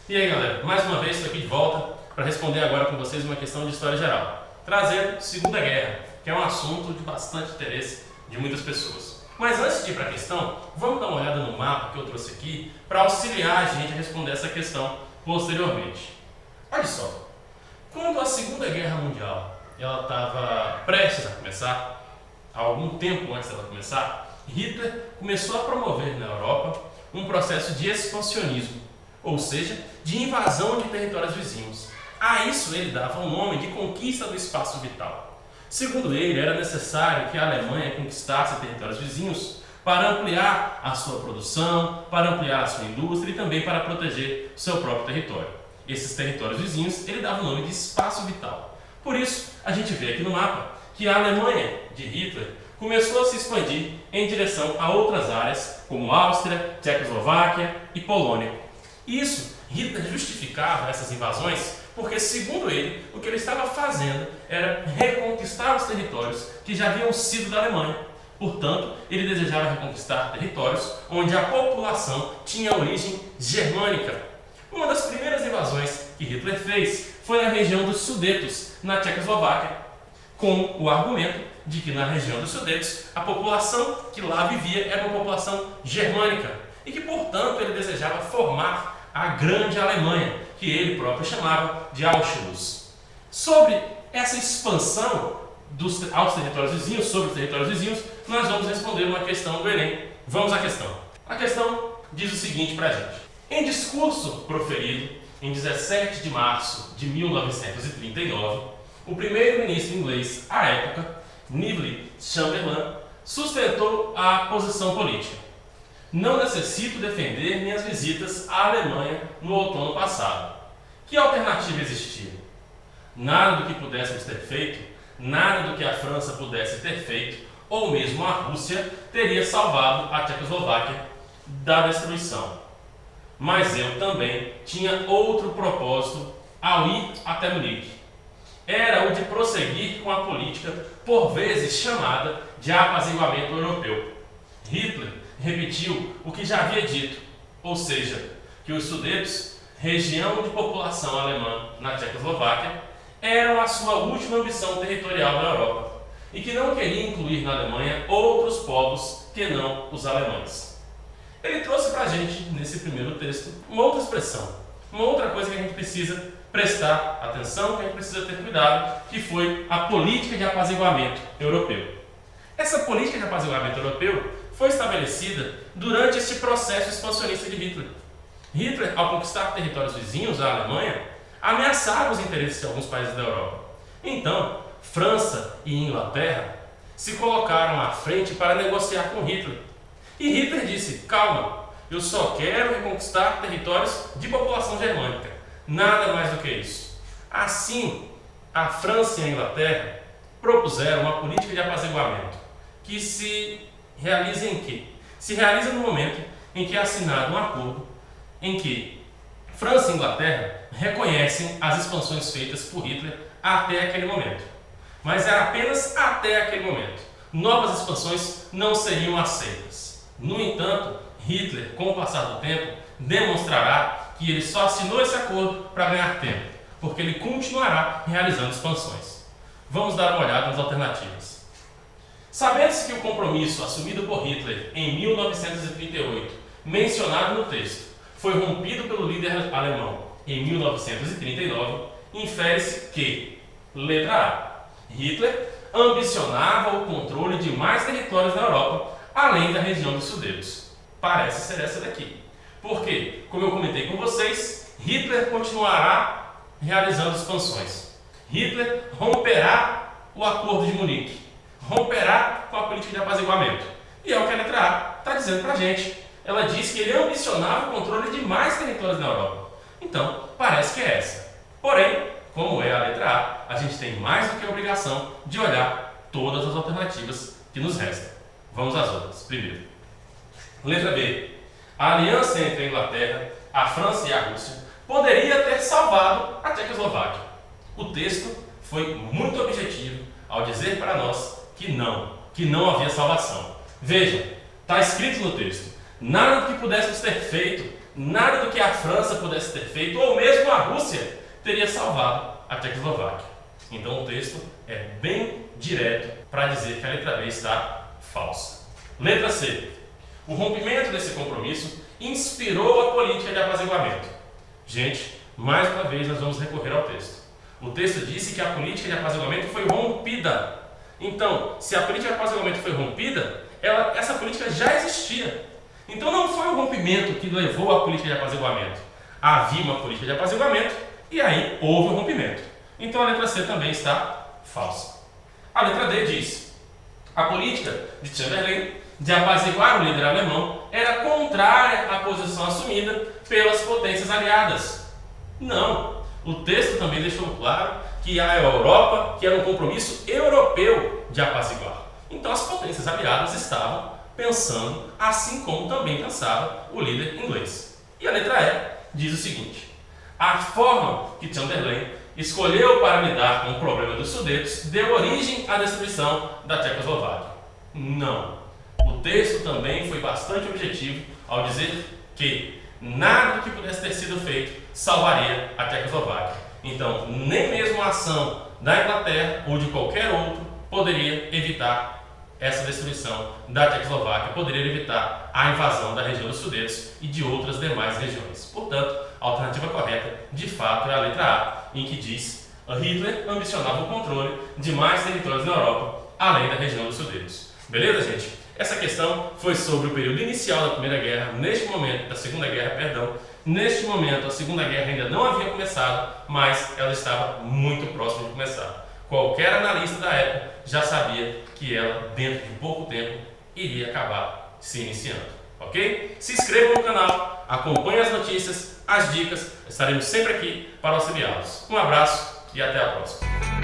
E aí galera, mais uma vez estou aqui de volta para responder agora com vocês uma questão de história geral, trazendo Segunda Guerra, que é um assunto de bastante interesse de muitas pessoas. Mas antes de ir para a questão, vamos dar uma olhada no mapa que eu trouxe aqui para auxiliar a gente a responder essa questão posteriormente. Olha só, quando a Segunda Guerra Mundial estava prestes a começar, há algum tempo antes dela começar, Hitler começou a promover na Europa um processo de expansionismo, ou seja, de invasão de territórios vizinhos. A isso ele dava o nome de conquista do espaço vital. Segundo ele, era necessário que a Alemanha conquistasse territórios vizinhos para ampliar a sua produção, para ampliar a sua indústria e também para proteger o seu próprio território. Esses territórios vizinhos ele dava o nome de espaço vital. Por isso, a gente vê aqui no mapa que a Alemanha de Hitler começou a se expandir em direção a outras áreas, como Áustria, Tchecoslováquia e Polônia. Isso, Hitler justificava essas invasões porque, segundo ele, o que ele estava fazendo era reconquistar os territórios que já haviam sido da Alemanha. Portanto, ele desejava reconquistar territórios onde a população tinha origem germânica. Uma das primeiras invasões que Hitler fez foi na região dos Sudetos, na Tchecoslováquia, com o argumento de que na região dos Sudetos a população que lá vivia era uma população germânica e que, portanto, ele desejava formar a Grande Alemanha, que ele próprio chamava de Anschluss. Sobre essa expansão aos territórios vizinhos, sobre os territórios vizinhos, nós vamos responder uma questão do Enem. Vamos à questão. A questão diz o seguinte para a gente. Em discurso proferido em 17 de março de 1939, o primeiro-ministro inglês à época, Neville Chamberlain, sustentou a posição política: não necessito defender minhas visitas à Alemanha no outono passado. Que alternativa existia? Nada do que pudéssemos ter feito, nada do que a França pudesse ter feito, ou mesmo a Rússia, teria salvado a Tchecoslováquia da destruição. Mas eu também tinha outro propósito ao ir até Munique. Era o de prosseguir com a política, por vezes chamada de apaziguamento europeu. Hitler repetiu o que já havia dito, ou seja, que os Sudetos, região de população alemã na Tchecoslováquia, eram a sua última ambição territorial na Europa e que não queria incluir na Alemanha outros povos que não os alemães. Ele trouxe para a gente, nesse primeiro texto, uma outra expressão, uma outra coisa que a gente precisa prestar atenção, que a gente precisa ter cuidado, que foi a política de apaziguamento europeu. Essa política de apaziguamento europeu foi estabelecida durante este processo expansionista de Hitler. Hitler, ao conquistar territórios vizinhos à Alemanha, ameaçava os interesses de alguns países da Europa. Então, França e Inglaterra se colocaram à frente para negociar com Hitler. E Hitler disse: calma, eu só quero reconquistar territórios de população germânica, nada mais do que isso. Assim, a França e a Inglaterra propuseram uma política de apaziguamento que se realiza em quê? Se realiza no momento em que é assinado um acordo em que França e Inglaterra reconhecem as expansões feitas por Hitler até aquele momento. Mas era apenas até aquele momento. Novas expansões não seriam aceitas. No entanto, Hitler, com o passar do tempo, demonstrará que ele só assinou esse acordo para ganhar tempo, porque ele continuará realizando expansões. Vamos dar uma olhada nas alternativas. Sabendo-se que o compromisso assumido por Hitler em 1938, mencionado no texto, foi rompido pelo líder alemão em 1939, infere-se que, letra A, Hitler ambicionava o controle de mais territórios na Europa, além da região dos Sudetos. Parece ser essa daqui. Porque, como eu comentei com vocês, Hitler continuará realizando expansões. Hitler romperá o Acordo de Munique, romperá com a política de apaziguamento. E é o que a letra A está dizendo para a gente. Ela diz que ele ambicionava o controle de mais territórios na Europa. Então, parece que é essa. Porém, como é a letra A, a gente tem mais do que a obrigação de olhar todas as alternativas que nos restam. Vamos às outras. Primeiro, letra B. A aliança entre a Inglaterra, a França e a Rússia poderia ter salvado a Tchecoslováquia. O texto foi muito objetivo ao dizer para nós que não havia salvação. Veja, está escrito no texto: nada do que pudéssemos ter feito, nada do que a França pudesse ter feito, ou mesmo a Rússia, teria salvado a Tchecoslováquia. Então o texto é bem direto para dizer que a letra B está falsa. Letra C. O rompimento desse compromisso inspirou a política de apaziguamento. Gente, mais uma vez nós vamos recorrer ao texto. O texto disse que a política de apaziguamento foi rompida. Então, se a política de apaziguamento foi rompida, essa política já existia. Então não foi o rompimento que levou à política de apaziguamento. Havia uma política de apaziguamento e aí houve um rompimento. Então a letra C também está falsa. A letra D diz: a política de Chamberlain de apaziguar o líder alemão era contrária à posição assumida pelas potências aliadas. Não. O texto também deixou claro que a Europa, que era um compromisso europeu de apaziguar. Então as potências aliadas estavam pensando assim como também pensava o líder inglês. E a letra E diz o seguinte: a forma que Chamberlain escolheu para lidar com o problema dos Sudetos deu origem à destruição da Tchecoslováquia. Não. O texto também foi bastante objetivo ao dizer que nada que pudesse ter sido feito salvaria a Tchecoslováquia. Então, nem mesmo a ação da Inglaterra ou de qualquer outro poderia evitar essa destruição da Tchecoslováquia, poderia evitar a invasão da região dos Sudetos e de outras demais regiões. Portanto, a alternativa correta, de fato, é a letra A, em que diz que Hitler ambicionava o controle de mais territórios na Europa, além da região dos Sudetos. Beleza, gente? Essa questão foi sobre o período inicial da Primeira Guerra, neste momento, da Segunda Guerra, perdão. Neste momento, a Segunda Guerra ainda não havia começado, mas ela estava muito próxima de começar. Qualquer analista da época já sabia que ela, dentro de pouco tempo, iria acabar se iniciando. Ok? Se inscreva no canal, acompanhe as notícias, as dicas, estaremos sempre aqui para auxiliá-los. Um abraço e até a próxima.